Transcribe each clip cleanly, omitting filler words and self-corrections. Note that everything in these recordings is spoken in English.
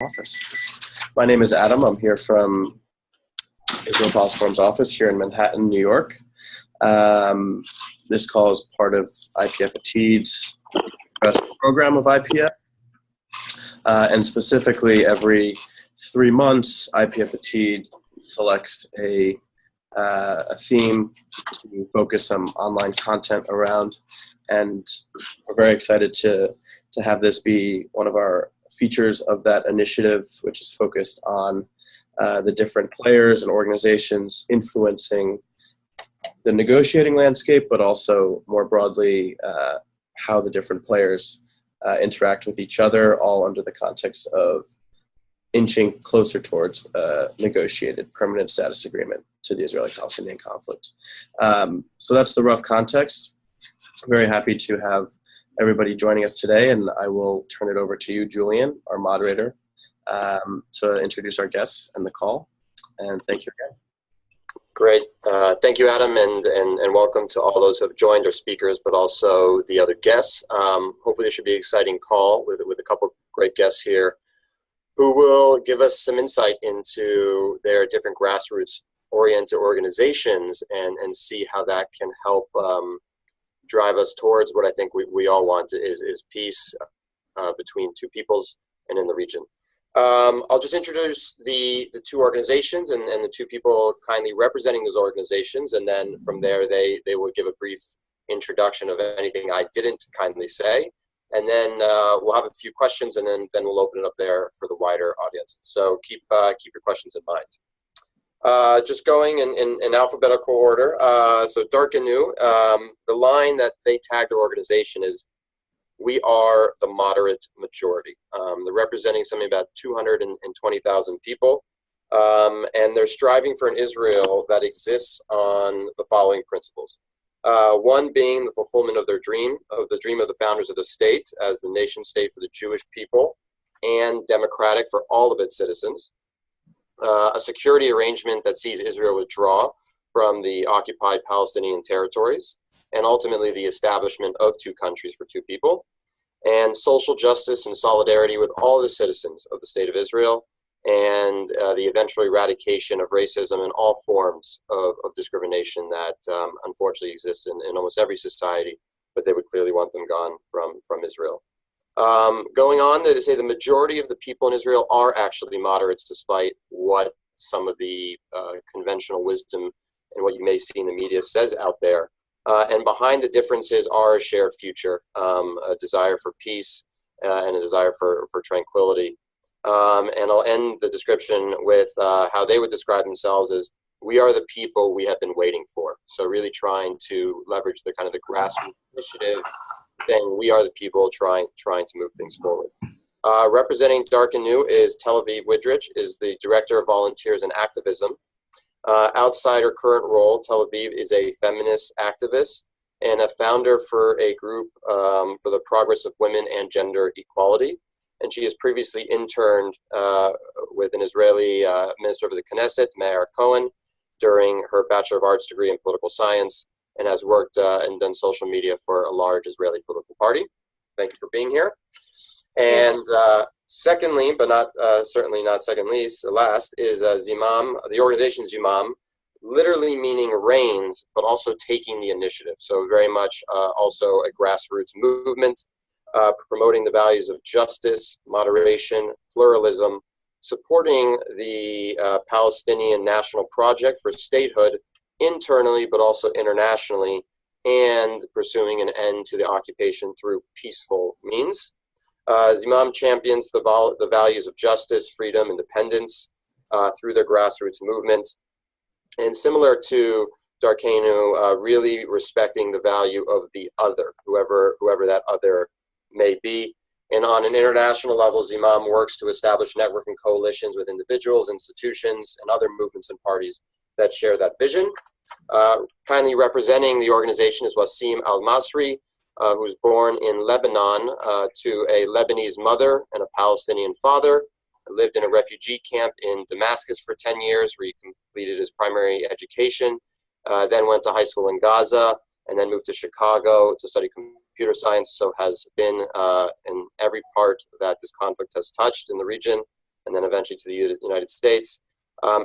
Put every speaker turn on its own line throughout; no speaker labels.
office. My name is Adam. I'm here from Israel Policy Forum's office here in Manhattan, New York. This call is part of IPF Atid's program of IPF. And specifically, every 3 months, IPF Atid selects a theme to focus some online content around. And we're very excited to have this be one of our features of that initiative, which is focused on the different players and organizations influencing the negotiating landscape, but also more broadly, how the different players interact with each other, all under the context of inching closer towards a negotiated permanent status agreement to the Israeli-Palestinian conflict. So that's the rough context. Very happy to have everybody joining us today, and I will turn it over to you, Julien, our moderator, to introduce our guests and the call. And thank you again.
Great. Thank you, Adam, and welcome to all those who have joined, our speakers, but also the other guests. Hopefully this should be an exciting call with a couple great guests here who will give us some insight into their different grassroots-oriented organizations and see how that can help drive us towards what I think we all want is peace between two peoples and in the region. I'll just introduce the two organizations and the two people kindly representing those organizations, and then from there they will give a brief introduction of anything I didn't kindly say, and then we'll have a few questions, and then we'll open it up there for the wider audience. So keep your questions in mind. Just going in alphabetical order. So Darkenu, the line that they tag their organization is, "We are the moderate majority." They're representing something about 220,000 people, and they're striving for an Israel that exists on the following principles. One being the fulfillment of their dream, of the founders of the state as the nation state for the Jewish people and democratic for all of its citizens. A security arrangement that sees Israel withdraw from the occupied Palestinian territories, and ultimately the establishment of two countries for two people, and social justice and solidarity with all the citizens of the state of Israel, and the eventual eradication of racism and all forms of discrimination that unfortunately exists in almost every society, but they would clearly want them gone from Israel. Going on, they say the majority of the people in Israel are actually moderates, despite what some of the conventional wisdom and what you may see in the media says out there. And behind the differences are a shared future, a desire for peace and a desire for tranquility. And I'll end the description with how they would describe themselves as, "We are the people we have been waiting for." So really trying to leverage the kind of the grassroots initiative, saying we are the people trying to move things forward. Representing Darkenu is Tel Aviv Widrich, is the Director of Volunteers and Activism. Outside her current role, Tel Aviv is a feminist activist and a founder for a group for the progress of women and gender equality. And she has previously interned with an Israeli minister of the Knesset, Meir Cohen, during her Bachelor of Arts degree in political science, and has worked and done social media for a large Israeli political party. Thank you for being here. And secondly, but not certainly not second least, last, is Zimam, the organization Zimam, literally meaning reins, but also taking the initiative. So very much also a grassroots movement, promoting the values of justice, moderation, pluralism, supporting the Palestinian National Project for statehood internally, but also internationally, and pursuing an end to the occupation through peaceful means. Zimam champions the values of justice, freedom, independence through their grassroots movement. And similar to Darkenu, really respecting the value of the other, whoever that other may be. And on an international level, Zimam works to establish networking coalitions with individuals, institutions, and other movements and parties that share that vision. Kindly representing the organization is Wasim al-Masri, who was born in Lebanon to a Lebanese mother and a Palestinian father. Lived in a refugee camp in Damascus for 10 years, where he completed his primary education, then went to high school in Gaza, and then moved to Chicago to study computer science, so has been in every part that this conflict has touched in the region, and then eventually to the United States.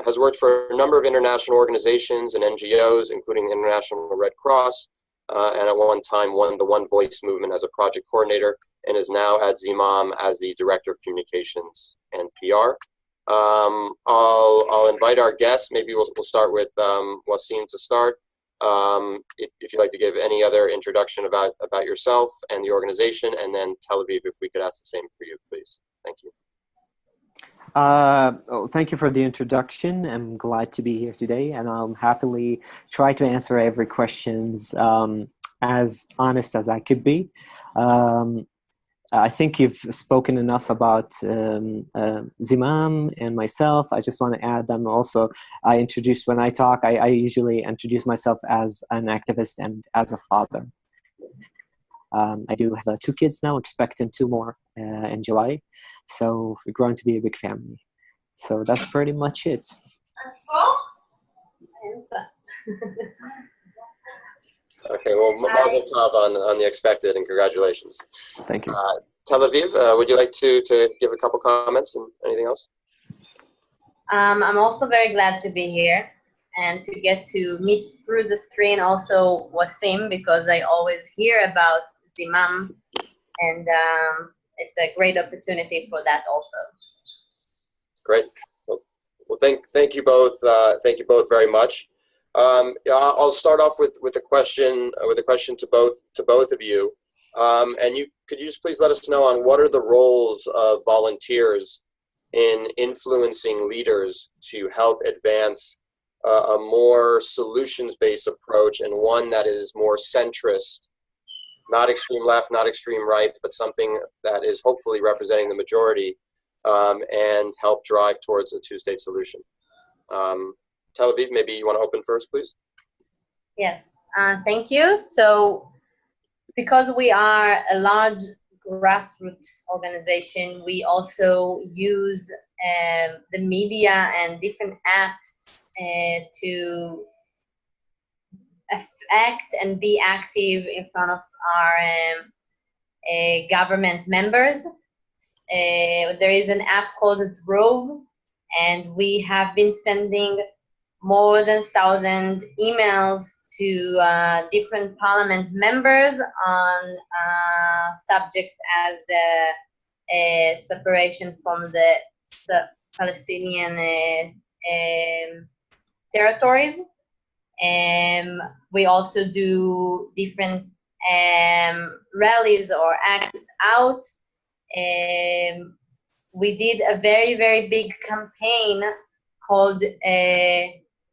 Has worked for a number of international organizations and NGOs, including International Red Cross, and at one time won the One Voice movement as a project coordinator, and is now at Zimam as the Director of Communications and PR. I'll invite our guests. Maybe we'll start with Wasim to start. If you'd like to give any other introduction about yourself and the organization, and then Tel Aviv, if we could ask the same for you, please. Thank you.
Thank you for the introduction. I'm glad to be here today, and I'll happily try to answer every questions as honest as I could be. I think you've spoken enough about Zimam and myself. I just want to add that also when I talk, I usually introduce myself as an activist and as a father. I do have 2 kids now, expecting 2 more in July. So we're growing to be a big family. So that's pretty much it.
Okay, well, mazel tov on the expected, and congratulations.
Thank you.
Tel Aviv, would you like to give a couple comments and anything else?
I'm also very glad to be here and to get to meet through the screen also Wasim, because I always hear about Zimam, and it's a great opportunity for that also. Great.
Well, thank you both. Thank you both very much. I'll start off with a question to both of you. And could you just please let us know on what are the roles of volunteers in influencing leaders to help advance a more solutions-based approach, and one that is more centrist, not extreme left, not extreme right, but something that is hopefully representing the majority, and help drive towards a 2-state solution. Tel Aviv, maybe you want to open first, please?
Yes, thank you. So because we are a large grassroots organization, we also use the media and different apps to act and be active in front of our government members. There is an app called Rove, and we have been sending more than 1,000 emails to different parliament members on subjects as the separation from the Palestinian territories. We also do different rallies or acts out. We did a very, very big campaign called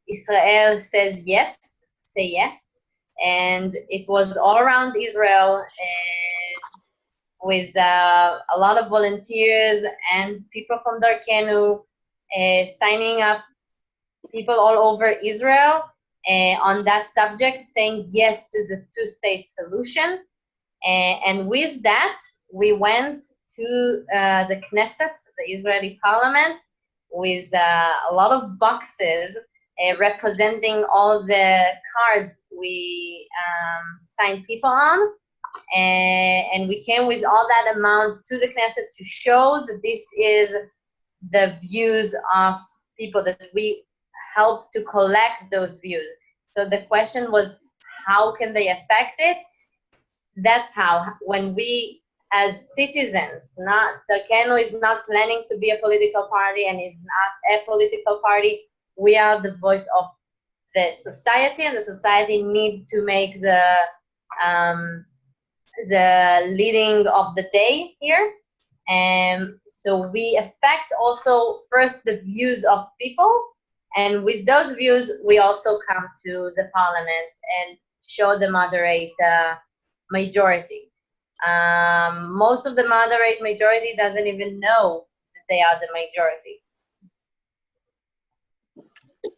Israel Says Yes, Say Yes, and it was all around Israel with a lot of volunteers and people from Darkenu signing up, people all over Israel on that subject, saying yes to the 2-state solution. And with that, we went to the Knesset, the Israeli parliament, with a lot of boxes representing all the cards we signed people on. And we came with all that amount to the Knesset to show that this is the views of people, that we help to collect those views. So the question was, how can they affect it? That's how, when we as citizens, Darkenu is not planning to be a political party and is not a political party. We are the voice of the society, and the society needs to make the leading of the day here. So we affect also first the views of people, and with those views, we also come to the parliament and show the moderate majority. Most of the moderate majority doesn't even know that they are the majority.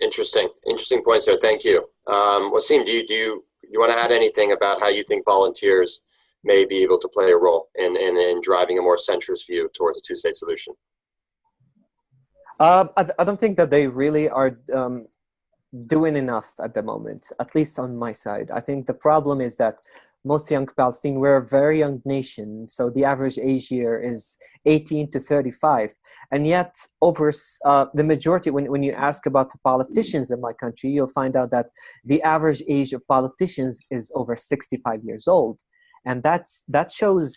Interesting points there. Thank you. Wasim, do you want to add anything about how you think volunteers may be able to play a role in driving a more centrist view towards a 2-state solution?
I don't think that they really are doing enough at the moment, at least on my side. I think the problem is that most young Palestinians, we're a very young nation, so the average age here is 18 to 35. And yet, the majority, when you ask about the politicians in my country, you'll find out that the average age of politicians is over 65 years old. And that shows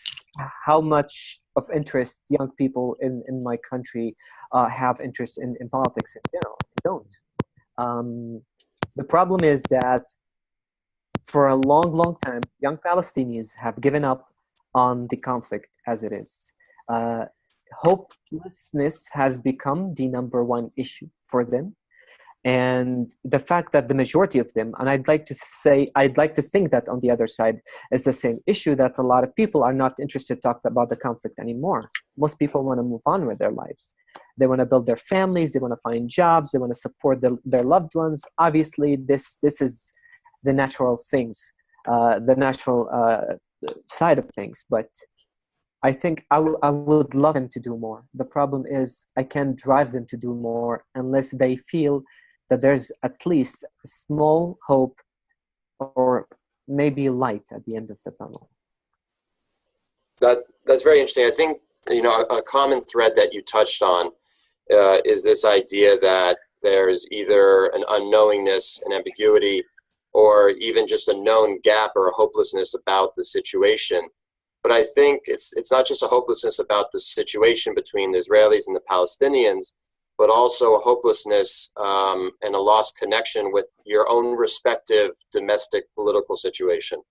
how much of interest young people in my country have interest in politics in general. They don't. The problem is that for a long, long time, young Palestinians have given up on the conflict as it is. Hopelessness has become the #1 issue for them. And the fact that the majority of them, and I'd like to think that on the other side is the same issue, that a lot of people are not interested to talk about the conflict anymore. Most people want to move on with their lives. They want to build their families, they want to find jobs, they want to support their loved ones. Obviously, this is the natural things, the natural side of things. But I think I would love them to do more. The problem is I can't drive them to do more unless they feel that there's at least a small hope or maybe light at the end of the tunnel.
That's very interesting. I think, a common thread that you touched on is this idea that there's either an unknowingness, an ambiguity, or even just a known gap or a hopelessness about the situation. But I think it's not just a hopelessness about the situation between the Israelis and the Palestinians, but also a hopelessness and a lost connection with your own respective domestic political situation.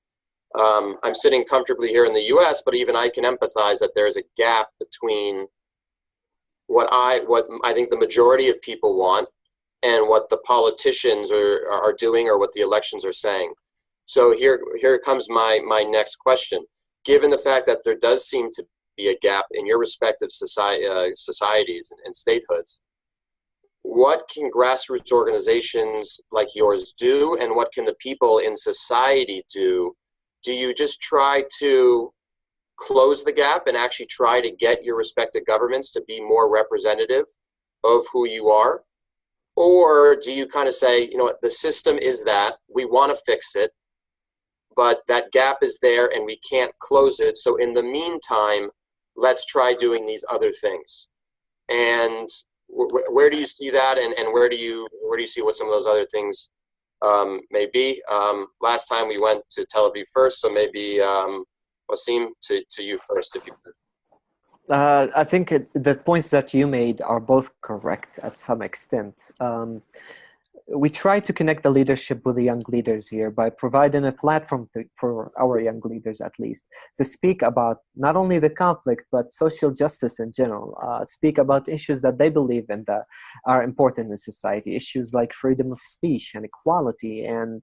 I'm sitting comfortably here in the US, but even I can empathize that there's a gap between what I think the majority of people want and what the politicians are doing or what the elections are saying. So here comes my next question. Given the fact that there does seem to be a gap in your respective societies and statehoods, what can grassroots organizations like yours do, and what can the people in society do? Do you just try to close the gap and actually try to get your respective governments to be more representative of who you are? Or do you kind of say, the system is that, we want to fix it, but that gap is there and we can't close it. So in the meantime, let's try doing these other things. And where do you see that, and where do you see what some of those other things may be? Last time we went to Tel Aviv first, so maybe Wasim, to you first, if you could.
I think the points that you made are both correct at some extent. We try to connect the leadership with the young leaders here by providing a platform for our young leaders, at least, to speak about not only the conflict, but social justice in general, speak about issues that they believe in that are important in society, issues like freedom of speech and equality and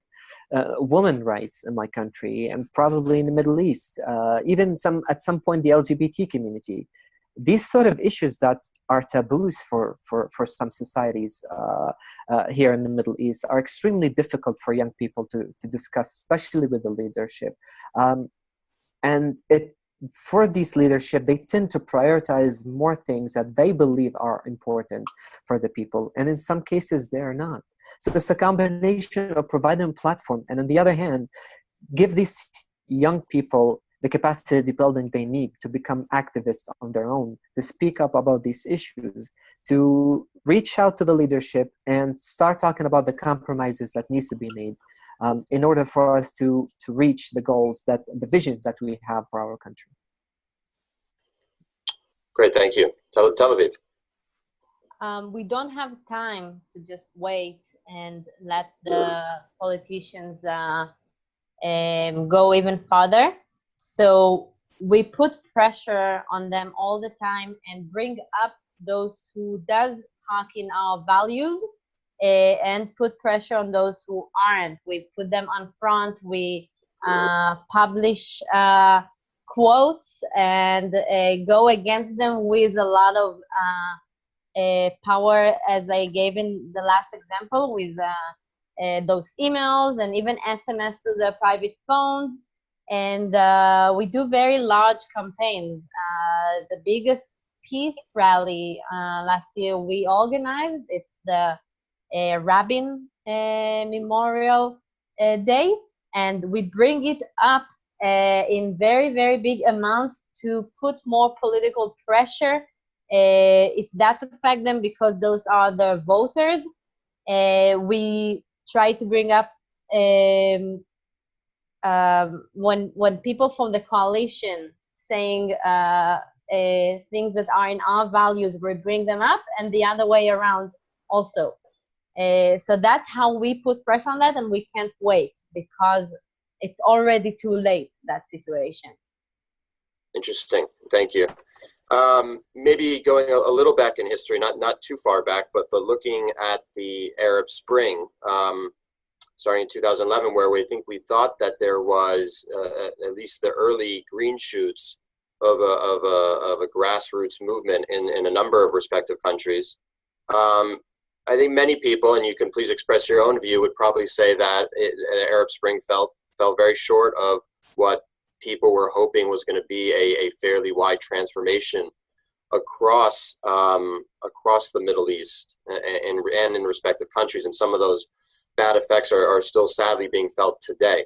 women rights in my country and probably in the Middle East, even at some point the LGBT community. These sort of issues that are taboos for some societies here in the Middle East are extremely difficult for young people to discuss, especially with the leadership. For these leadership, they tend to prioritize more things that they believe are important for the people. And in some cases, they are not. So it's a combination of providing a platform and on the other hand, give these young people the capacity building they need to become activists on their own, to speak up about these issues, to reach out to the leadership and start talking about the compromises that needs to be made in order for us to reach the goals, the vision that we have for our country.
Great, thank you. Tel Aviv.
We don't have time to just wait and let the politicians go even farther. So we put pressure on them all the time and bring up those who does talk in our values and put pressure on those who aren't. We put them on front. We publish quotes and go against them with a lot of power, as I gave in the last example, with those emails and even SMS to their private phones. And we do very large campaigns. The biggest peace rally last year we organized, it's the Rabin Memorial Day, and we bring it up in very, very big amounts to put more political pressure if that affects them, because those are their voters. We try to bring up when people from the coalition saying things that are in our values, we bring them up, and the other way around also. So that's how we put pressure on that, and we can't wait because it's already too late, that situation.
Interesting. Thank you. Maybe going a little back in history, not too far back, but looking at the Arab Spring, starting in 2011, where we thought that there was at least the early green shoots of a grassroots movement in a number of respective countries. I think many people, and you can please express your own view, would probably say that the Arab Spring fell very short of what people were hoping was going to be a fairly wide transformation across the Middle East and in respective countries, and some of those bad effects are still sadly being felt today.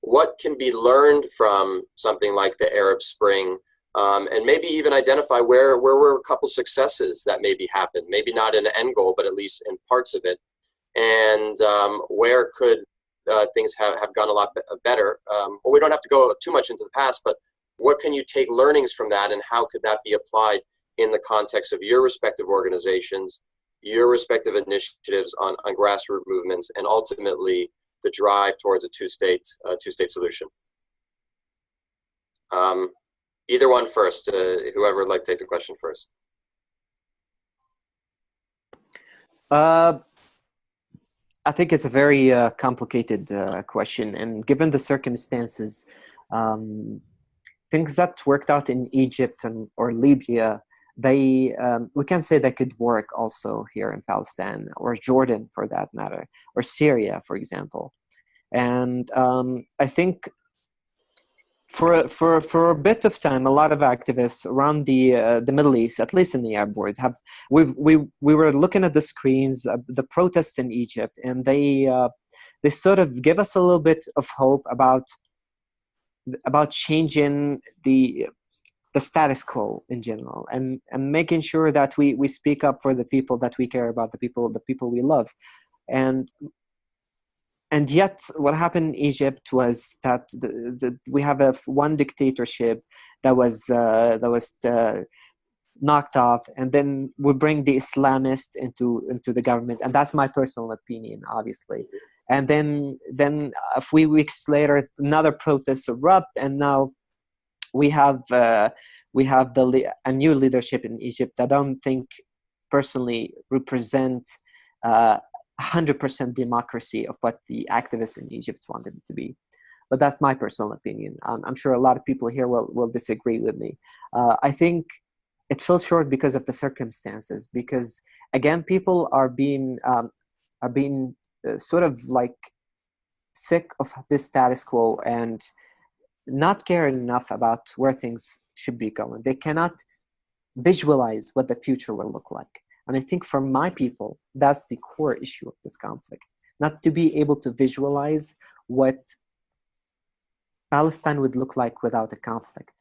What can be learned from something like the Arab Spring, and maybe even identify where were a couple successes that maybe happened, maybe not in the end goal, but at least in parts of it, and where could things have gone a lot better? Well, we don't have to go too much into the past, but what can you take learnings from that, and how could that be applied in the context of your respective organizations, your respective initiatives on grassroots movements, and ultimately the drive towards a two-state solution? Either one first, whoever would like to take the question first.
I think it's a very complicated question, and given the circumstances, things that worked out in Egypt or Libya, we can say they could work also here in Palestine, or Jordan for that matter, or Syria, for example. And I think for a bit of time, a lot of activists around the Middle East, at least in the Arab world, we were looking at the screens, the protests in Egypt, and they sort of give us a little bit of hope about changing the status quo in general, and making sure that we speak up for the people that we care about, the people we love. And yet, what happened in Egypt was that we have one dictatorship that was knocked off, and then we bring the Islamists into the government, and that's my personal opinion, obviously. And then a few weeks later, another protest erupt, and now we have a new leadership in Egypt that I don't think personally represents 100% democracy of what the activists in Egypt wanted it to be. But that's my personal opinion. I'm sure a lot of people here will disagree with me. I think it fell short because of the circumstances, because again, people are being sort of like sick of this status quo and not caring enough about where things should be going. They cannot visualize what the future will look like. And I think for my people, that's the core issue of this conflict. Not to be able to visualize what Palestine would look like without a conflict.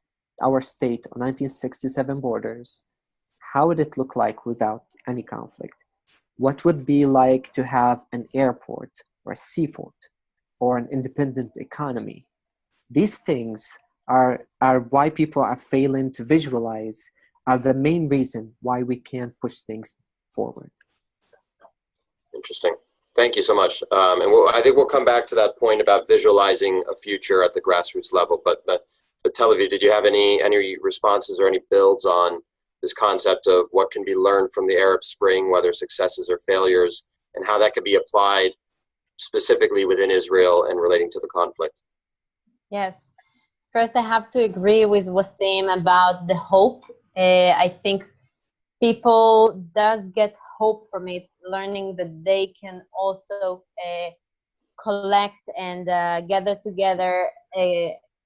Our state on 1967 borders, how would it look like without any conflict? What would it be like to have an airport or a seaport or an independent economy? These things are why people are failing to visualize, are the main reason why we can't push things forward.
Interesting. Thank you so much. And I think we'll come back to that point about visualizing a future at the grassroots level. But Tel Aviv, did you have any responses or any builds on this concept of what can be learned from the Arab Spring, whether successes or failures, and how that could be applied specifically within Israel and relating to the conflict?
Yes. First, I have to agree with Wasim about the hope. I think people does get hope from it, learning that they can also collect and gather together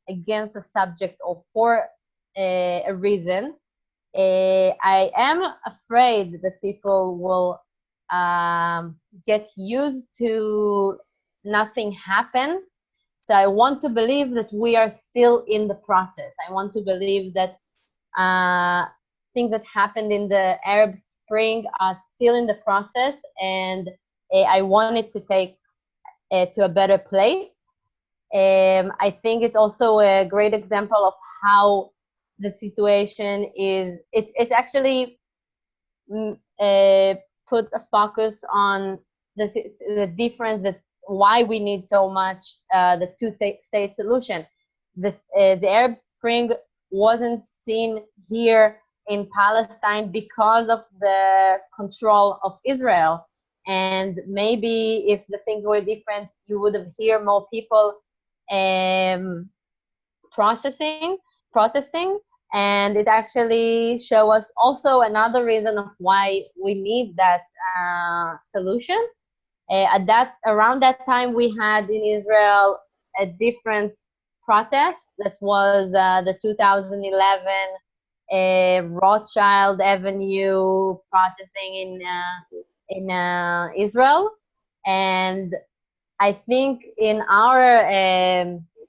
against a subject or for a reason. I am afraid that people will get used to nothing happen. So I want to believe that we are still in the process. I want to believe that things that happened in the Arab Spring are still in the process, and I want it to take to a better place. I think it's also a great example of how the situation is. It actually put a focus on the difference, that why we need so much the two-state solution. The Arab Spring wasn't seen here in Palestine because of the control of Israel. And maybe if the things were different, you would have heard more people protesting, and it actually show us also another reason of why we need that solution. Around that time, we had in Israel a different protest that was the 2011 Rothschild Avenue protesting in Israel, and I think in our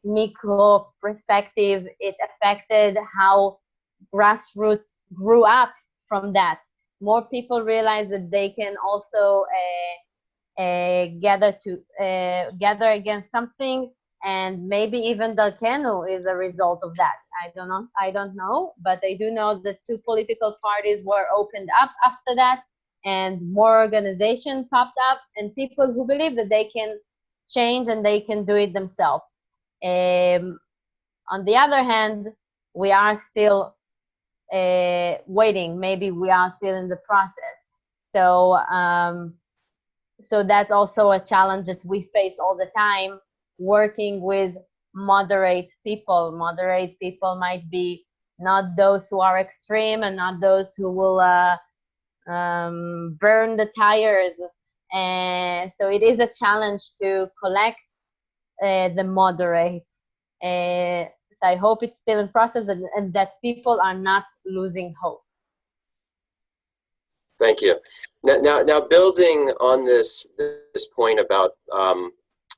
micro perspective, it affected how grassroots grew up from that. More people realized that they can also gather against something, and maybe even Darkenu is a result of that. I don't know, but I do know that two political parties were opened up after that, and more organizations popped up, and people who believe that they can change and they can do it themselves. On the other hand, we are still waiting. Maybe we are still in the process. So, so that's also a challenge that we face all the time, working with moderate people. Moderate people might be not those who are extreme and not those who will burn the tires. So it is a challenge to collect the moderates. So I hope it's still in process, and that people are not losing hope.
Thank you. Now building on this point about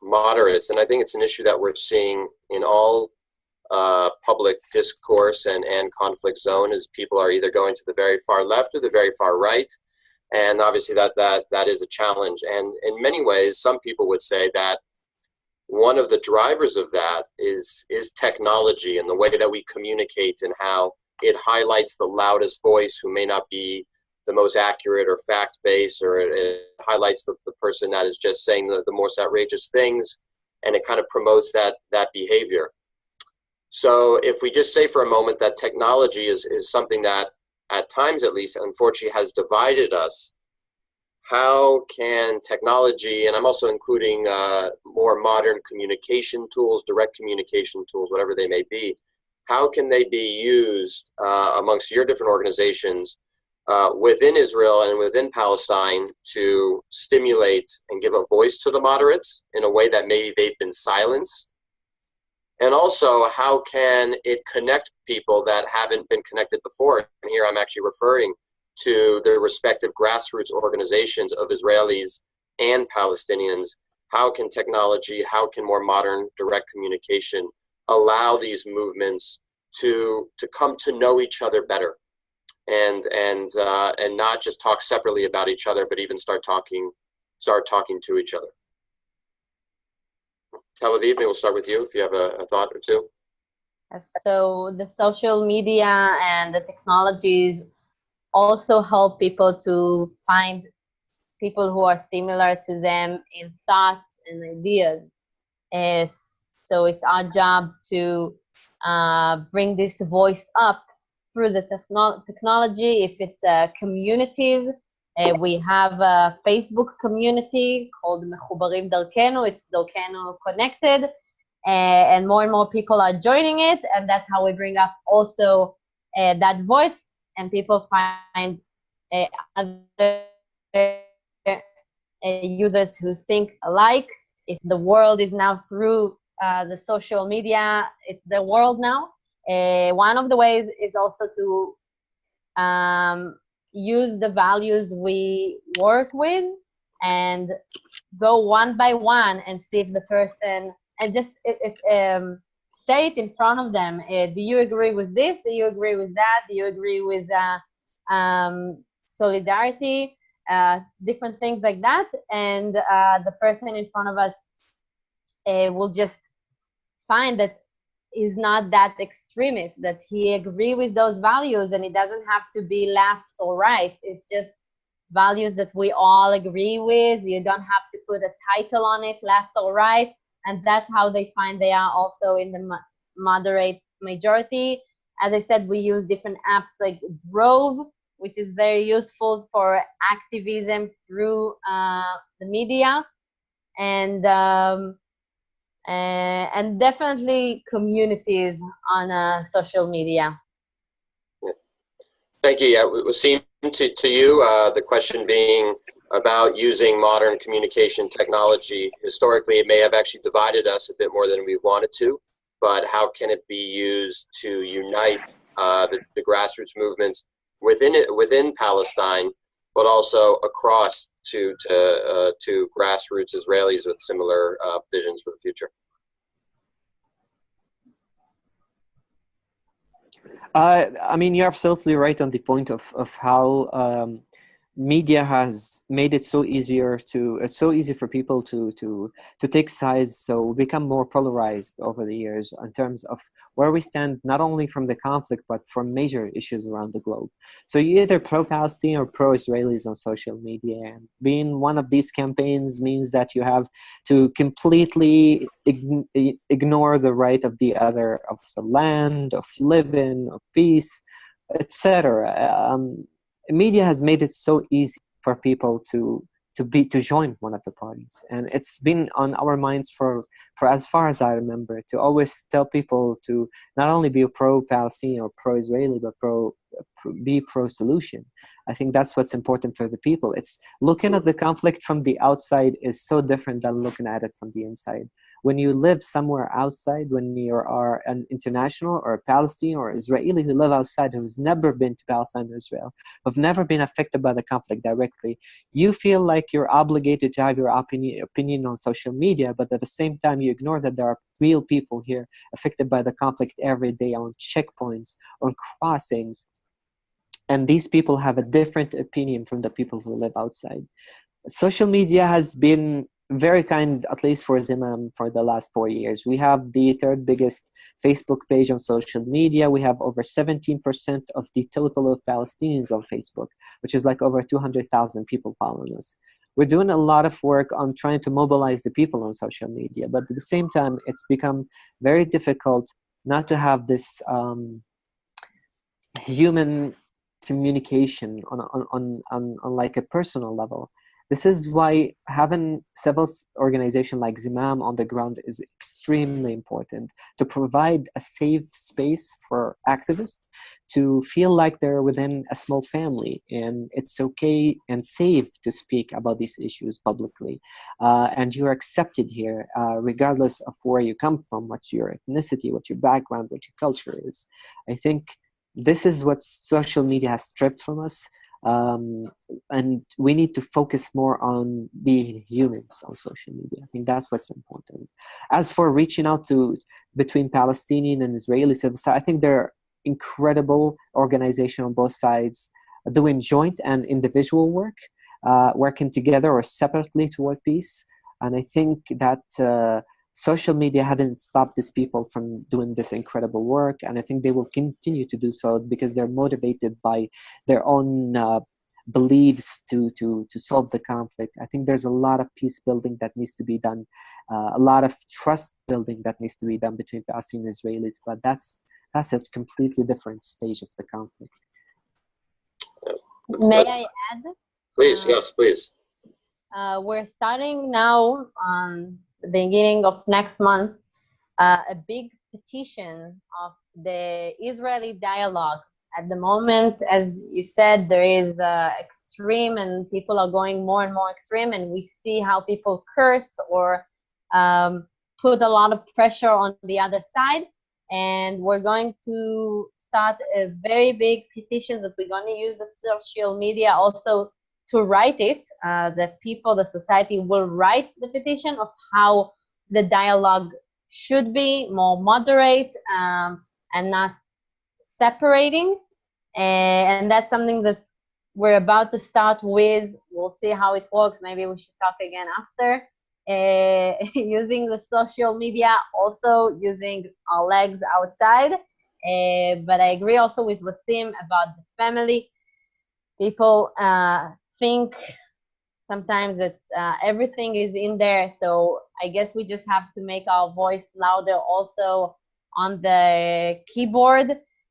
moderates, and I think it's an issue that we're seeing in all public discourse and conflict zone, is people are either going to the very far left or the very far right. And obviously that is a challenge. And in many ways, some people would say that one of the drivers of that is technology and the way that we communicate, and how it highlights the loudest voice who may not be the most accurate or fact-based, or it highlights the person that is just saying the most outrageous things, and it kind of promotes that behavior. So if we just say for a moment that technology is something that, at times at least, unfortunately has divided us, how can technology, and I'm also including more modern communication tools, direct communication tools, whatever they may be, how can they be used amongst your different organizations within Israel and within Palestine to stimulate and give a voice to the moderates in a way that maybe they've been silenced? And also, how can it connect people that haven't been connected before? And here I'm actually referring to the respective grassroots organizations of Israelis and Palestinians. How can technology, how can more modern direct communication allow these movements to come to know each other better, and not just talk separately about each other, but even start talking to each other? Tel Aviv, maybe we'll start with you if you have a thought or two.
So the social media and the technologies also help people to find people who are similar to them in thoughts and ideas. So it's our job to bring this voice up through the technology. If it's communities, we have a Facebook community called Mechubarim Darkenu. It's Darkenu Connected, and more people are joining it, and that's how we bring up also that voice, and people find other users who think alike. If the world is now through the social media, it's the world now. One of the ways is also to use the values we work with and go one by one and see if the person and just say it in front of them. Do you agree with this? Do you agree with that? Do you agree with solidarity? Different things like that. And the person in front of us will just find that he's not that extremist, that he agree with those values, and it doesn't have to be left or right. It's just values that we all agree with. You don't have to put a title on it, left or right. And that's how they find they are also in the moderate majority. As I said, we use different apps like Drove, which is very useful for activism through the media, and definitely communities on social media.
Thank you. Yeah, Wasim, to you, the question being about using modern communication technology. Historically, it may have actually divided us a bit more than we wanted to, but how can it be used to unite the grassroots movements within Palestine, but also across to grassroots Israelis with similar visions for the future?
I mean, you're absolutely right on the point of how media has made it so it's so easy for people to take sides, so become more polarized over the years in terms of where we stand, not only from the conflict but from major issues around the globe. So you're either pro-Palestinian or pro-Israelis on social media, and being one of these campaigns means that you have to completely ignore the right of the other, of the land, of living, of peace, etc. Media has made it so easy for people to join one of the parties, and it's been on our minds for as far as I remember, to always tell people to not only be pro-Palestinian or pro-Israeli, but be pro-solution. I think that's what's important for the people. It's looking at the conflict from the outside is so different than looking at it from the inside. When you live somewhere outside, when you are an international or a Palestinian or Israeli who live outside, who's never been to Palestine or Israel, who've never been affected by the conflict directly, you feel like you're obligated to have your opinion on social media, but at the same time you ignore that there are real people here affected by the conflict every day on checkpoints, on crossings, and these people have a different opinion from the people who live outside. Social media has been very kind, at least for Zimam, for the last 4 years. We have the third biggest Facebook page on social media. We have over 17% of the total of Palestinians on Facebook, which is like over 200,000 people following us. We're doing a lot of work on trying to mobilize the people on social media, but at the same time, it's become very difficult not to have this human communication on like a personal level. This is why having civil organization like Zimam on the ground is extremely important, to provide a safe space for activists to feel like they're within a small family, and it's okay and safe to speak about these issues publicly. And you're accepted here, regardless of where you come from, what's your ethnicity, what your background, what your culture is. I think this is what social media has stripped from us. And we need to focus more on being humans on social media. I think that's what's important. As for reaching out to between Palestinian and Israeli civil society, I think there are incredible organizations on both sides doing joint and individual work, working together or separately toward peace. And I think that social media hadn't stopped these people from doing this incredible work, and I think they will continue to do so because they're motivated by their own beliefs to solve the conflict. I think there's a lot of peace building that needs to be done, a lot of trust building that needs to be done between Palestinian and Israelis, but that's a completely different stage of the conflict.
May I add?
Please, yes, please.
We're starting now on the beginning of next month, a big petition of the Israeli dialogue. At the moment, as you said, there is extreme, and people are going more and more extreme, and we see how people curse or put a lot of pressure on the other side. And we're going to start a very big petition that we're going to use the social media also to write it. The people, the society will write the petition of how the dialogue should be more moderate and not separating. And that's something that we're about to start with. We'll see how it works. Maybe we should talk again after. Using the social media, also using our legs outside. But I agree also with Wasim about the family. People think sometimes that everything is in there. So I guess we just have to make our voice louder also on the keyboard,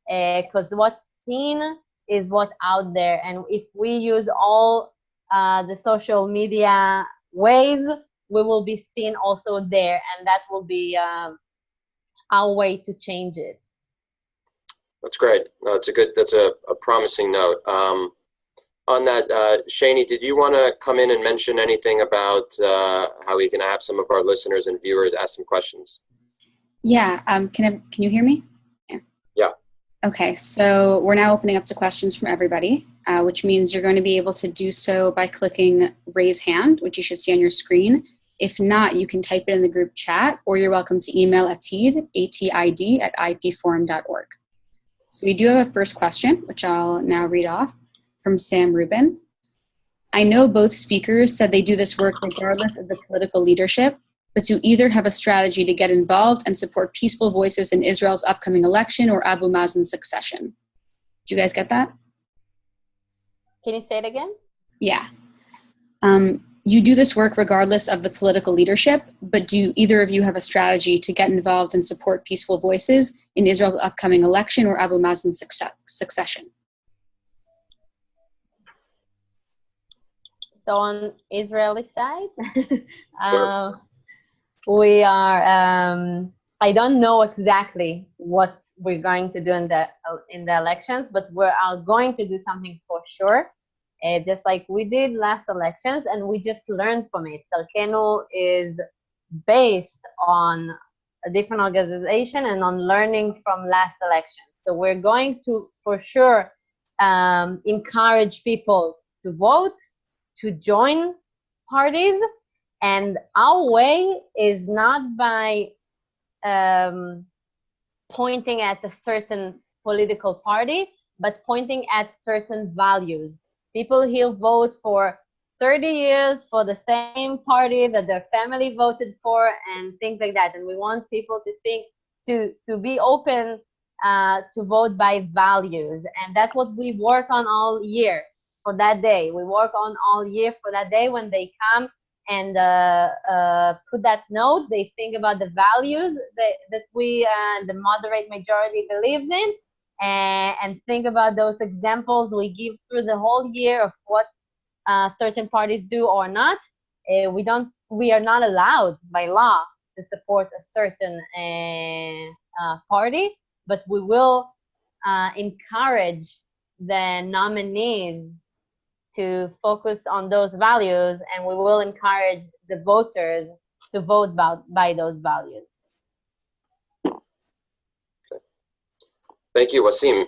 because what's seen is what's out there. And if we use all the social media ways, we will be seen also there. And that will be our way to change it.
That's great. No, that's a promising note. On that, Shani, did you want to come in and mention anything about how we can have some of our listeners and viewers ask some questions?
Yeah. Can you hear me?
Yeah.
Okay. So we're now opening up to questions from everybody, which means you're going to be able to do so by clicking raise hand, which you should see on your screen. If not, you can type it in the group chat, or you're welcome to email Atid, ATID, at ipforum.org. So we do have a first question, which I'll now read off, from Sam Rubin. I know both speakers said they do this work regardless of the political leadership, but do either have a strategy to get involved and support peaceful voices in Israel's upcoming election or Abu Mazen's succession? Do you guys get that?
Can you say it again?
Yeah. You do this work regardless of the political leadership, but do either of you have a strategy to get involved and support peaceful voices in Israel's upcoming election or Abu Mazen's succession?
So on Israeli side, we are, I don't know exactly what we're going to do in the elections, but we are going to do something for sure, just like we did last elections, and we just learned from it. Darkenu is based on a different organization and on learning from last elections. So we're going to, for sure, encourage people to vote, to join parties, and our way is not by pointing at a certain political party, but pointing at certain values. People here vote for 30 years for the same party that their family voted for and things like that. And we want people to think, to be open to vote by values. And that's what we work on all year for that day. We work on all year for that day when they come and put that note. They think about the values that we, the moderate majority, believes in, and think about those examples we give through the whole year of what certain parties do or not. We are not allowed by law to support a certain party, but we will encourage the nominees to focus on those values, and we will encourage the voters to vote by those values.
Okay. Thank you, Wasim.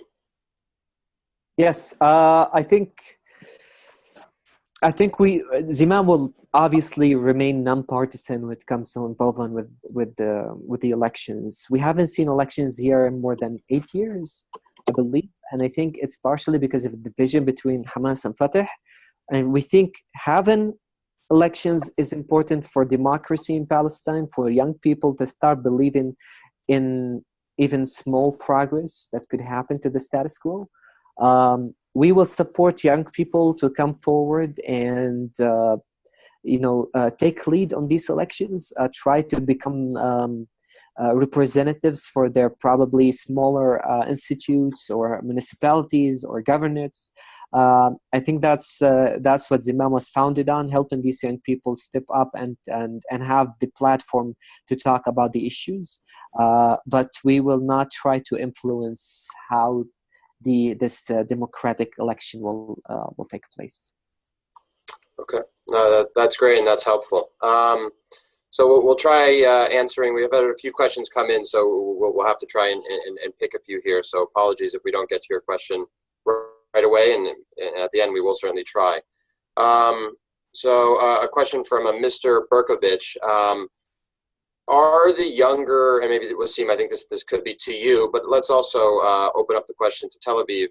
Yes, I think Zimam will obviously remain non-partisan when it comes to involvement with the elections. We haven't seen elections here in more than 8 years, I believe, and I think it's partially because of the division between Hamas and Fatah. And we think having elections is important for democracy in Palestine, for young people to start believing in even small progress that could happen to the status quo. We will support young people to come forward and take lead on these elections, try to become representatives for their probably smaller institutes or municipalities or governorates. I think that's what Zimam was founded on, helping these young people step up and have the platform to talk about the issues. But we will not try to influence how this democratic election will take place. Okay,
no, that's great and that's helpful. So we'll try answering. We have had a few questions come in, so we'll have to try and pick a few here. So apologies if we don't get to your question right away, and at the end we will certainly try. So a question from a Mr. Berkovich. are the younger, and maybe Wasim, I think this could be to you, but let's also open up the question to Tel Aviv.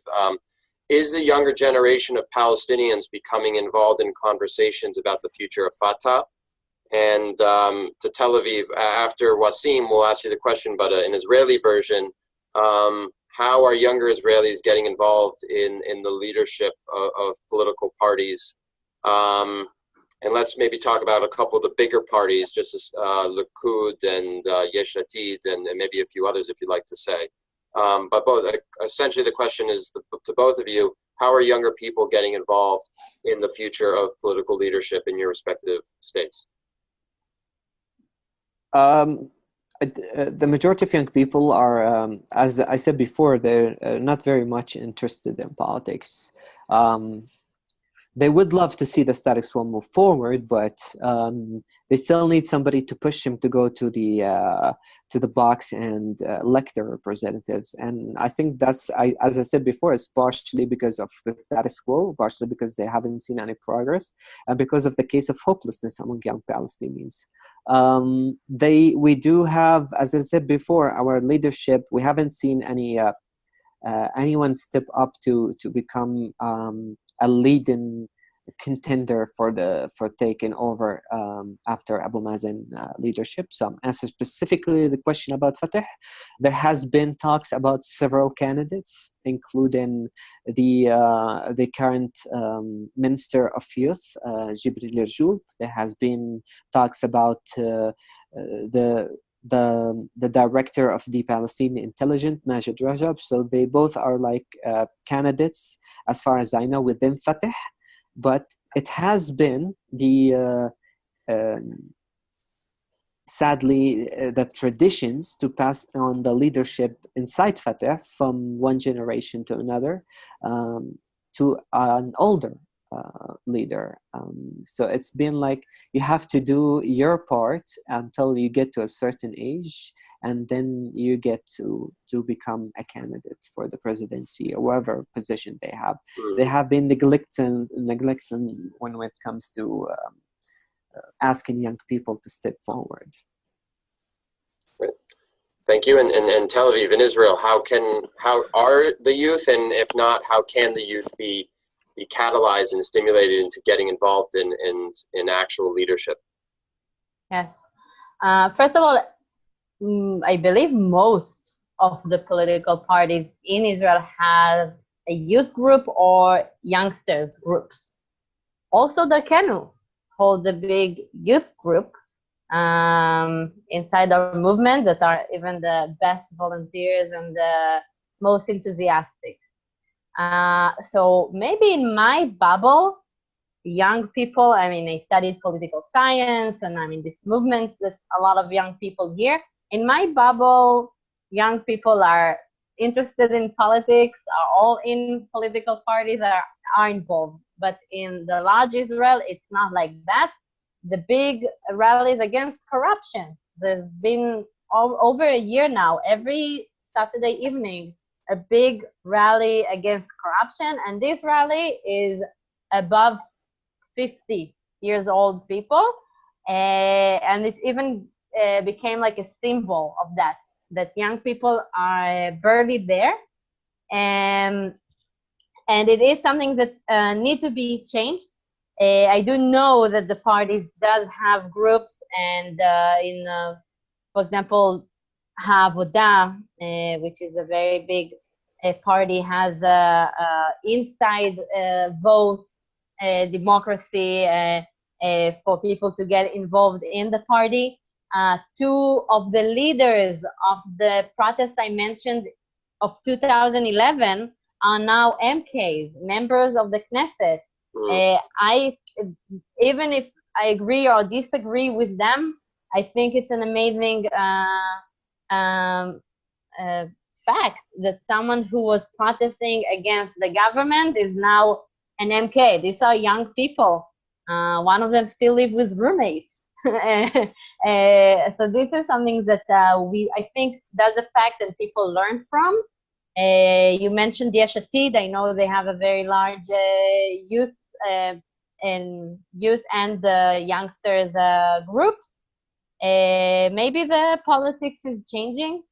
Is the younger generation of Palestinians becoming involved in conversations about the future of Fatah? And to Tel Aviv, after Wasim, we'll ask you the question, but an Israeli version, how are younger Israelis getting involved in the leadership of political parties? And let's maybe talk about a couple of the bigger parties, just as Likud and Yesh Atid, and maybe a few others if you'd like to say. But essentially the question is to both of you, how are younger people getting involved in the future of political leadership in your respective states?
The majority of young people are, as I said before, they're not very much interested in politics. They would love to see the status quo move forward, but they still need somebody to push them to go to the box and elect their representatives. And I think that's, as I said before, it's partially because of the status quo, partially because they haven't seen any progress, and because of the case of hopelessness among young Palestinians. We do have, as I said before, our leadership. We haven't seen anyone step up to become a leading contender for taking over after Abu Mazen leadership. So answer specifically the question about Fatah. There has been talks about several candidates, including the current Minister of Youth, Jibril. There has been talks about the director of the Palestinian intelligence, Majid Rajab. So they both are like candidates, as far as I know, within Fatah. But it has been sadly, the traditions to pass on the leadership inside Fatah from one generation to another to an older leader. So it's been like you have to do your part until you get to a certain age, and then you get to become a candidate for the presidency or whatever position they have. They have been neglecting when it comes to asking young people to step forward.
Great. Thank you. And Tel Aviv, in Israel, how are the youth, and if not, how can the youth be catalyzed and stimulated into getting involved in actual leadership?
Yes. First of all, I believe most of the political parties in Israel have a youth group or youngsters groups. Also, Darkenu holds a big youth group inside our movement that are even the best volunteers and the most enthusiastic. So maybe in my bubble, young people, I mean, I studied political science, and I'm in this movement that a lot of young people here. In my bubble, young people are interested in politics, are all in political parties, are involved. But in the large Israel, it's not like that. The big rallies against corruption, there's been over a year now, every Saturday evening, a big rally against corruption. And this rally is above 50 years old people. And it even became like a symbol of that young people are barely there. And it is something that need to be changed. I do know that the parties does have groups, and for example, Havoda, which is a very big party, has inside votes, democracy for people to get involved in the party. Two of the leaders of the protest I mentioned of 2011 are now MKs, members of the Knesset. Even if I agree or disagree with them, I think it's an amazing fact that someone who was protesting against the government is now an MK. These are young people. One of them still lives with roommates. So this is something that I think that's a fact that people learn from. You mentioned Yesh Atid. I know they have a very large youth and youngsters groups. Maybe the politics is changing.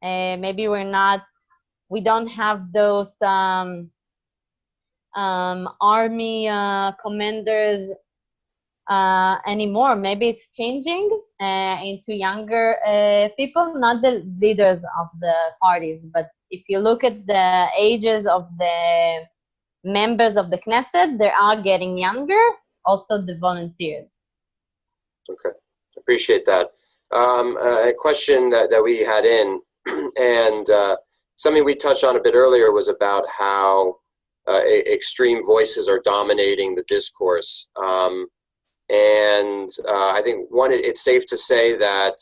Maybe we don't have those army commanders anymore. Maybe it's changing into younger people, not the leaders of the parties, but if you look at the ages of the members of the Knesset, they are getting younger, also the volunteers.
Okay, appreciate that. A question that we had in, and something we touched on a bit earlier was about how extreme voices are dominating the discourse. I think, one, it's safe to say that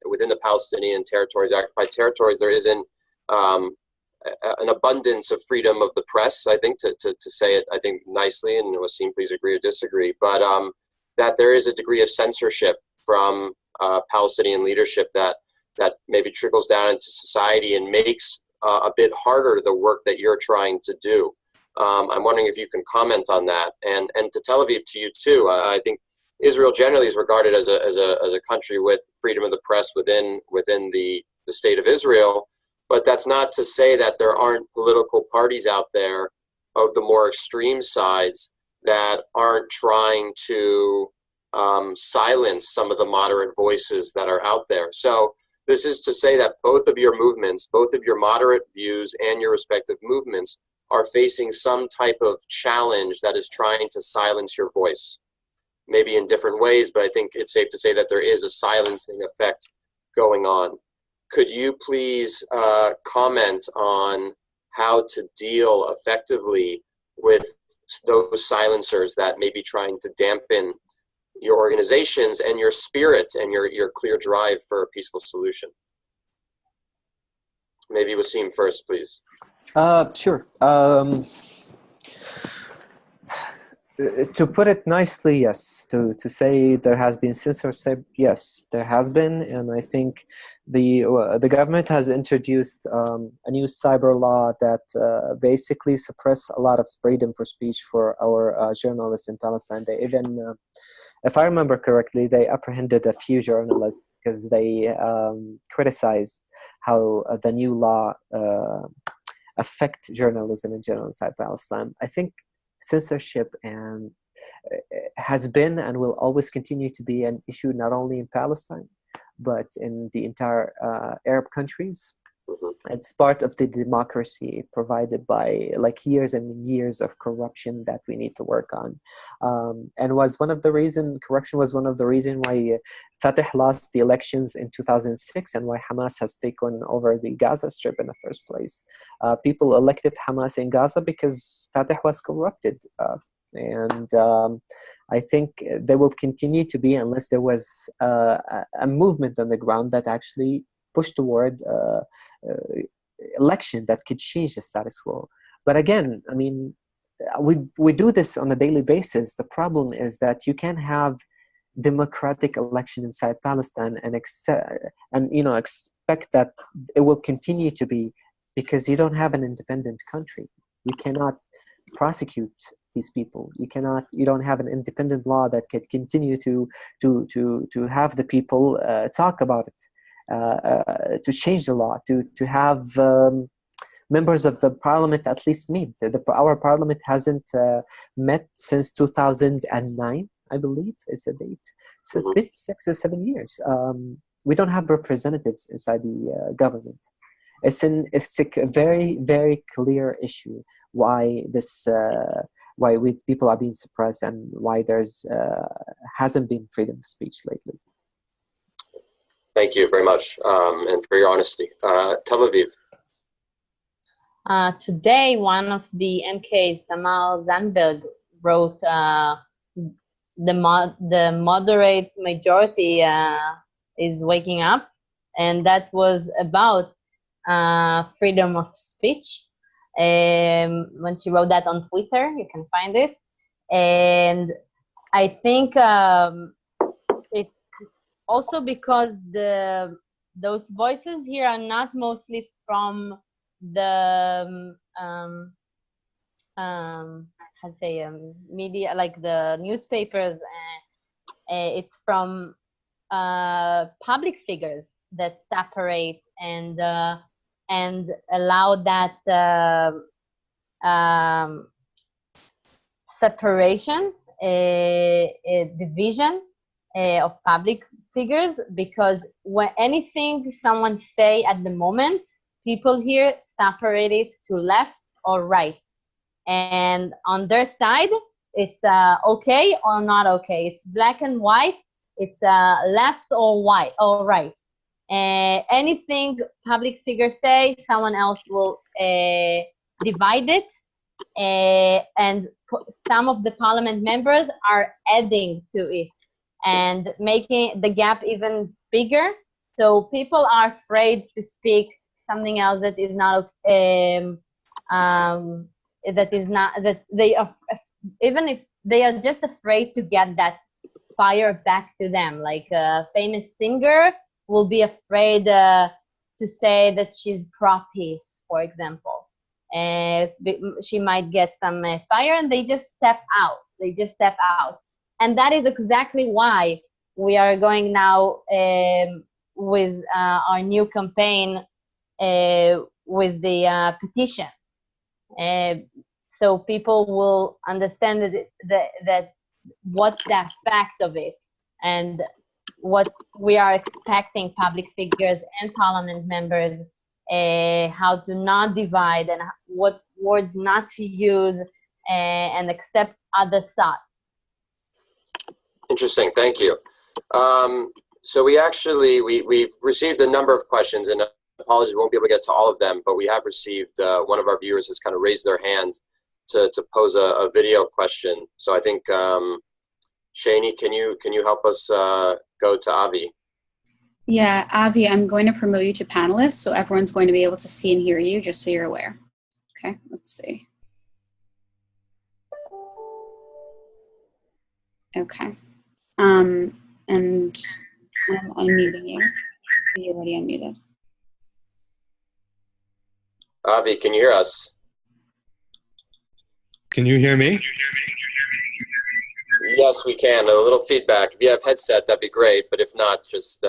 within the Palestinian territories, occupied territories, there isn't an abundance of freedom of the press, I think, to say it, I think, nicely, and Wasim, please agree or disagree, but that there is a degree of censorship from Palestinian leadership that maybe trickles down into society and makes a bit harder the work that you're trying to do. I'm wondering if you can comment on that, and to Tel Aviv, to you too. I think Israel generally is regarded as a country with freedom of the press within the state of Israel, but that's not to say that there aren't political parties out there of the more extreme sides that aren't trying to silence some of the moderate voices that are out there. So this is to say that both of your movements, both of your moderate views and your respective movements are facing some type of challenge that is trying to silence your voice, maybe in different ways, but I think it's safe to say that there is a silencing effect going on. Could you please comment on how to deal effectively with those silencers that may be trying to dampen your organizations and your spirit and your clear drive for a peaceful solution? Maybe Wasim first, please.
Sure. To put it nicely, yes. To say there has been censorship, yes, there has been, and I think the government has introduced a new cyber law that basically suppress a lot of freedom for speech for our journalists in Palestine. They even, if I remember correctly, they apprehended a few journalists because they criticized how the new law affect journalism in general inside Palestine. I think censorship and has been and will always continue to be an issue not only in Palestine but in the entire Arab countries. It's part of the democracy provided by like years and years of corruption that we need to work on, and corruption was one of the reasons why Fatah lost the elections in 2006 and why Hamas has taken over the Gaza Strip in the first place. People elected Hamas in Gaza because Fatah was corrupted, and I think there will continue to be unless there was a movement on the ground that actually push toward election that could change the status quo. But again, I mean, we do this on a daily basis. The problem is that you can have democratic election inside Palestine and expect that it will continue to be, because you don't have an independent country. You cannot prosecute these people. You don't have an independent law that could continue to have the people talk about it. To change the law, to have members of the parliament at least meet. Our parliament hasn't met since 2009, I believe, is the date. So it's been 6 or 7 years. We don't have representatives inside the government. It's a very, very clear issue why people are being suppressed and why there's hasn't been freedom of speech lately.
Thank you very much, and for your honesty. Tel Aviv.
Today, one of the MKs, Tamar Zandberg, wrote the moderate majority is waking up, and that was about freedom of speech. When she wrote that on Twitter, you can find it. And I think it's also because those voices here are not mostly from the media, like the newspapers. It's from public figures that separate and allow that separation, a division of public figures, because when anything someone say at the moment, people here separate it to left or right, and on their side it's okay or not okay, it's black and white, it's left or white or right. Anything public figures say, someone else will divide it, and some of the parliament members are adding to it and making the gap even bigger. So people are afraid to speak something else that is not that they are, even if they are just afraid to get that fire back to them. Like a famous singer will be afraid to say that she's pro-peace, for example. She might get some fire, and they just step out. And that is exactly why we are going now with our new campaign with the petition. So people will understand that what's the effect of it, and what we are expecting public figures and parliament members, how to not divide, and what words not to use, and accept other sides.
Interesting, thank you. So we've received a number of questions, and apologies, we won't be able to get to all of them, but we have received, one of our viewers has kind of raised their hand to pose a video question. So I think, Shani, can you help us go to Avi?
Yeah, Avi, I'm going to promote you to panelists, so everyone's going to be able to see and hear you, just so you're aware. Okay, let's see. Okay. And I'm unmuting you. You're already unmuted.
Avi, can you hear us?
Can you hear me?
Yes, we can. A little feedback. If you have headset, that'd be great. But if not, just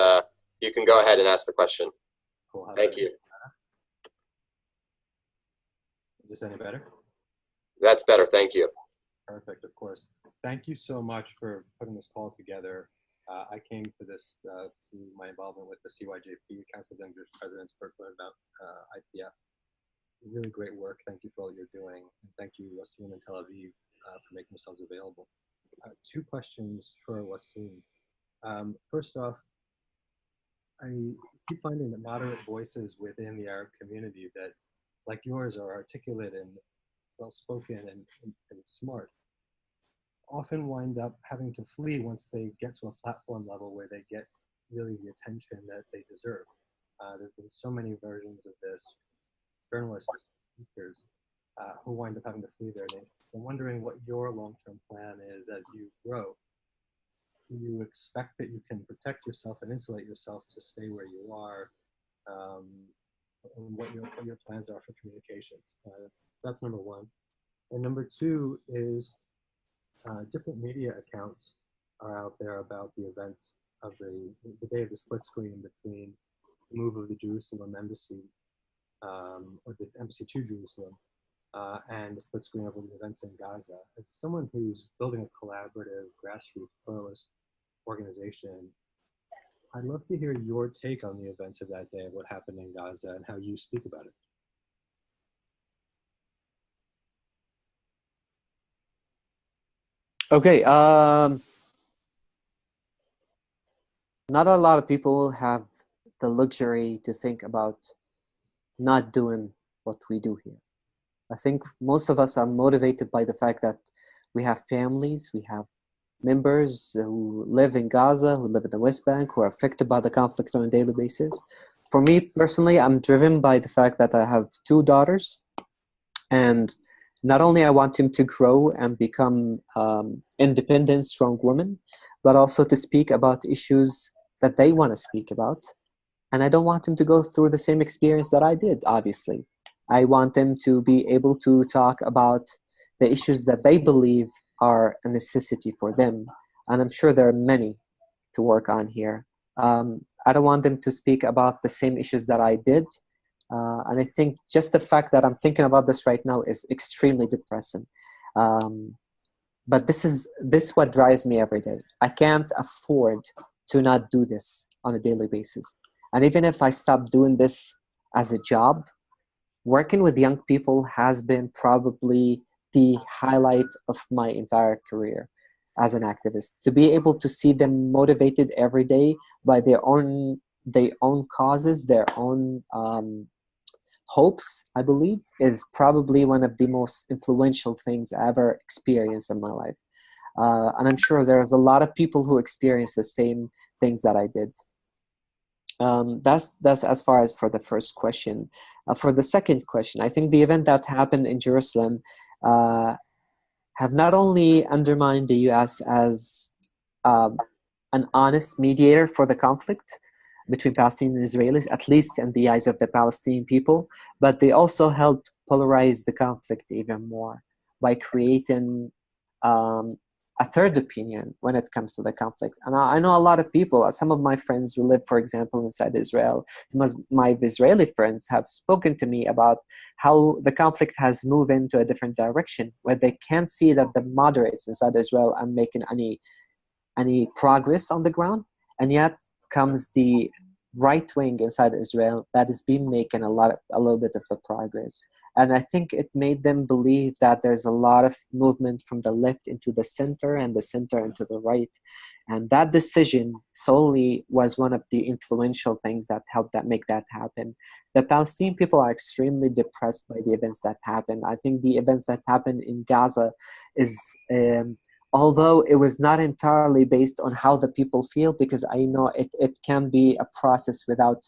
you can go ahead and ask the question.
Cool.
Thank you.
Is this any better?
That's better. Thank you.
Perfect, of course. Thank you so much for putting this call together. I came to this through my involvement with the CYJP, Council of Young Jewish Presidents, for learning about IPF. Really great work. Thank you for all you're doing. And thank you, Wasim and Tel Aviv, for making yourselves available. Two questions for Wasim. First off, I keep finding that moderate voices within the Arab community that, like yours, are articulate and well-spoken and smart, often wind up having to flee once they get to a platform level where they get really the attention that they deserve. There's been so many versions of this, journalists, speakers, who wind up having to flee their nation. I'm wondering what your long-term plan is as you grow. Do you expect that you can protect yourself and insulate yourself to stay where you are? And what your plans are for communications? That's number one. And number two is different media accounts are out there about the events of the day of the split screen between the move of the Jerusalem embassy, or the embassy to Jerusalem, and the split screen over the events in Gaza. As someone who's building a collaborative, grassroots, pluralist organization, I'd love to hear your take on the events of that day, what happened in Gaza, and how you speak about it.
Okay. Not a lot of people have the luxury to think about not doing what we do here. I think most of us are motivated by the fact that we have families, we have members who live in Gaza, who live in the West Bank, who are affected by the conflict on a daily basis. For me personally, I'm driven by the fact that I have two daughters, and not only I want them to grow and become independent, strong women, but also to speak about issues that they want to speak about. And I don't want them to go through the same experience that I did, obviously. I want them to be able to talk about the issues that they believe are a necessity for them. And I'm sure there are many to work on here. I don't want them to speak about the same issues that I did. And I think just the fact that I'm thinking about this right now is extremely depressing. But this what drives me every day. I can't afford to not do this on a daily basis. And even if I stop doing this as a job, working with young people has been probably the highlight of my entire career as an activist. To be able to see them motivated every day by their own causes, their own hopes, I believe, is probably one of the most influential things I ever experienced in my life. And I'm sure there's a lot of people who experience the same things that I did. That's as far as for the first question. For the second question, I think the event that happened in Jerusalem have not only undermined the U.S. as an honest mediator for the conflict between Palestinians and Israelis, at least in the eyes of the Palestinian people, but they also helped polarize the conflict even more by creating a third opinion when it comes to the conflict. And I know a lot of people, some of my friends who live, for example, inside Israel, some of my Israeli friends have spoken to me about how the conflict has moved into a different direction, where they can't see that the moderates inside Israel are making any progress on the ground, and yet comes the right wing inside Israel that has been making a little bit of the progress. And I think it made them believe that there's a lot of movement from the left into the center and the center into the right. And that decision solely was one of the influential things that helped make that happen. The Palestinian people are extremely depressed by the events that happened. I think the events that happened in Gaza is, although it was not entirely based on how the people feel, because I know it can be a process without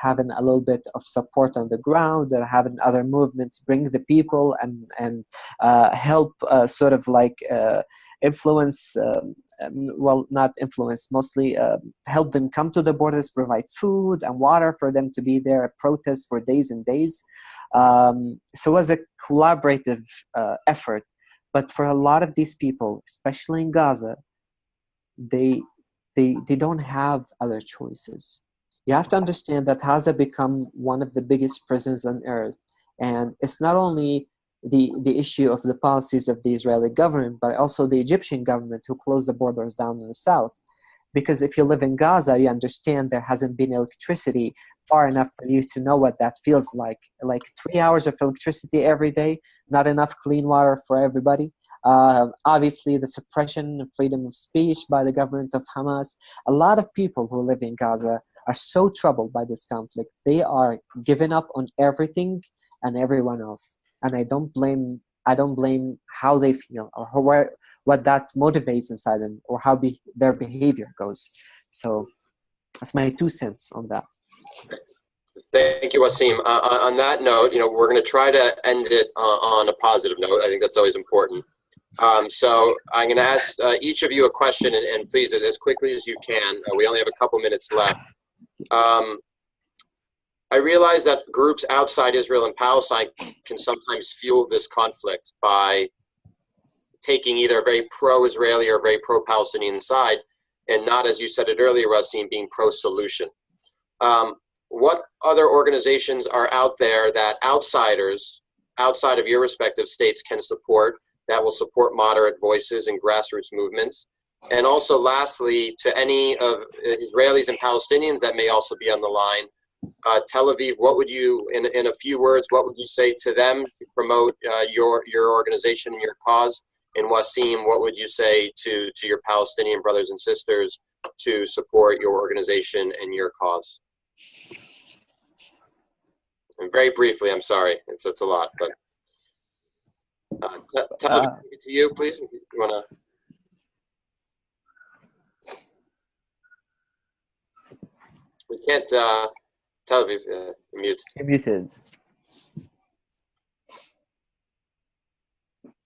having a little bit of support on the ground, or having other movements bring the people and help sort of like influence, well, not influence, mostly help them come to the borders, provide food and water for them to be there, protest for days and days. So it was a collaborative effort. But for a lot of these people, especially in Gaza, they don't have other choices. You have to understand that Gaza become one of the biggest prisons on earth. And it's not only the issue of the policies of the Israeli government, but also the Egyptian government who closed the borders down in the south. Because if you live in Gaza, you understand there hasn't been electricity far enough for you to know what that feels like. Like 3 hours of electricity every day, not enough clean water for everybody. Obviously, the suppression of freedom of speech by the government of Hamas. A lot of people who live in Gaza are so troubled by this conflict. They are giving up on everything and everyone else. And I don't blame how they feel or what that motivates inside them or how their behavior goes. So that's my 2 cents on that.
Thank you, Wasim. On that note, we're going to try to end it on a positive note. I think that's always important. So I'm going to ask each of you a question, and please, as quickly as you can. We only have a couple minutes left. I realize that groups outside Israel and Palestine can sometimes fuel this conflict by taking either a very pro-Israeli or a very pro-Palestinian side, and not, as you said it earlier, Wasim, being pro-solution. What other organizations are out there that outsiders, outside of your respective states, can support, that will support moderate voices and grassroots movements? And also, lastly, to any of Israelis and Palestinians that may also be on the line, Tel Aviv, what would you, in a few words, what would you say to them to promote your organization and your cause? And Wasim, what would you say to your Palestinian brothers and sisters to support your organization and your cause? And very briefly, I'm sorry, it's a lot, but Tel Aviv, to you, please. If you want to. We can't. Tel Aviv, mute.
You're muted.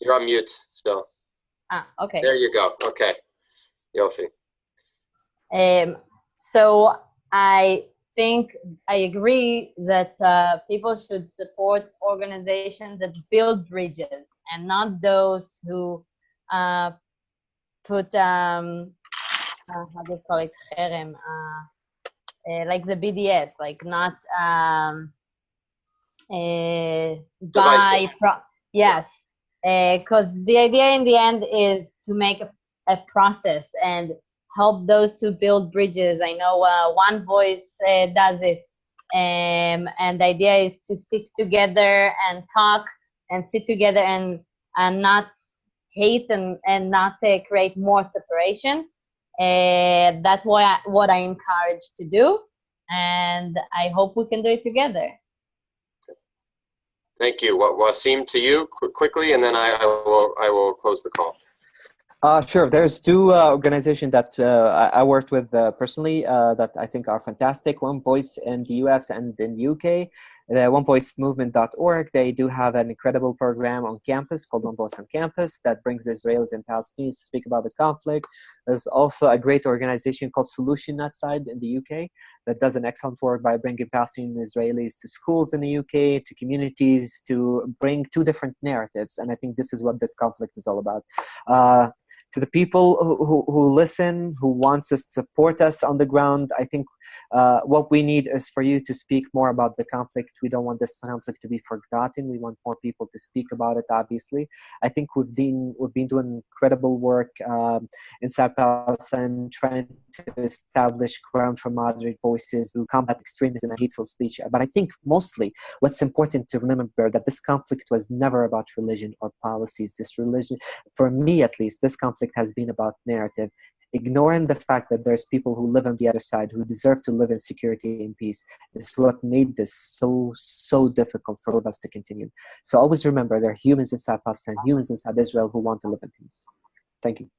You're on mute still.
Okay.
There you go. Okay. Yofi.
So I think I agree that people should support organizations that build bridges and not those who put how do you call it, cherem, like the BDS, like not yes, because the idea in the end is to make a process and help those to build bridges. I know One Voice does it, and the idea is to sit together and talk and sit together and not hate and not create more separation. That's what I encourage to do, and I hope we can do it together.
Thank you. Wasim, to you quickly, and then I will close the call.
Sure. There's two organizations that I worked with personally that I think are fantastic. One Voice in the US and in the UK. The OneVoiceMovement.org, they do have an incredible program on campus called One Voice on Campus that brings Israelis and Palestinians to speak about the conflict. There's also a great organization called Solution That Side in the UK that does an excellent work by bringing Palestinian Israelis to schools in the UK, to communities, to bring two different narratives. And I think this is what this conflict is all about. To the people who listen, who want to support us on the ground, I think what we need is for you to speak more about the conflict. We don't want this conflict to be forgotten. We want more people to speak about it, obviously. I think we've been doing incredible work inside Palestine, trying to establish ground for moderate voices to combat extremism and hateful speech. But I think mostly what's important to remember that this conflict was never about religion or policies. This religion, for me at least, this conflict has been about narrative. Ignoring the fact that there's people who live on the other side who deserve to live in security and peace is what made this so difficult for all of us to continue. So always remember there are humans inside Palestine, humans inside Israel who want to live in peace. Thank you.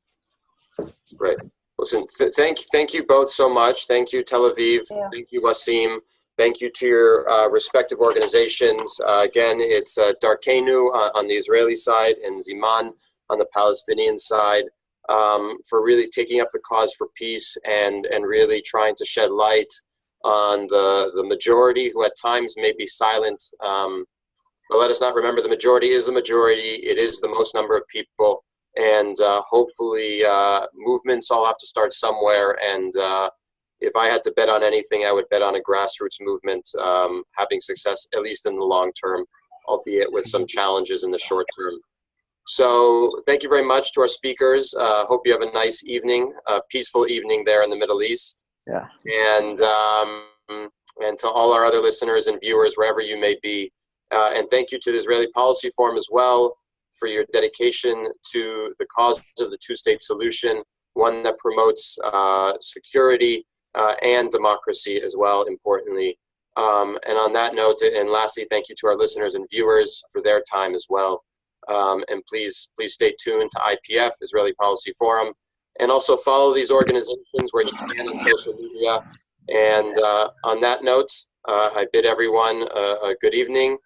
Great. Listen, thank you both so much. Thank you, Tel Aviv.
Yeah.
Thank you, Wasim. Thank you to your respective organizations. Again, it's Darkenu on the Israeli side and Zimam on the Palestinian side, for really taking up the cause for peace and really trying to shed light on the majority who at times may be silent. But let us not remember the majority is the majority. It is the most number of people. And hopefully movements all have to start somewhere. And if I had to bet on anything, I would bet on a grassroots movement having success, at least in the long term, albeit with some challenges in the short term. So thank you very much to our speakers. Hope you have a nice evening, a peaceful evening there in the Middle East.
Yeah.
And to all our other listeners and viewers, wherever you may be. And thank you to the Israeli Policy Forum as well for your dedication to the cause of the two-state solution, one that promotes security and democracy as well, importantly. And on that note, and lastly, thank you to our listeners and viewers for their time as well. And please stay tuned to IPF, Israeli Policy Forum, and also follow these organizations where you can on social media. And on that note, I bid everyone a good evening.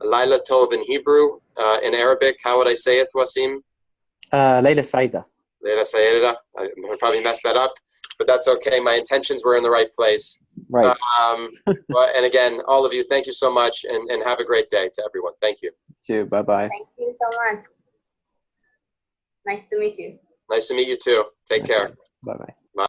Laila Tov in Hebrew. In Arabic, how would I say it, Wasim?
Layla Saida.
Layla Saida. I probably messed that up, but that's okay. My intentions were in the right place.
Right.
And again, all of you, thank you so much, and have a great day to everyone. Thank you.
See you. Bye-bye.
Thank you so much. Nice to meet you.
Nice to meet you too. Take care.
Bye-bye.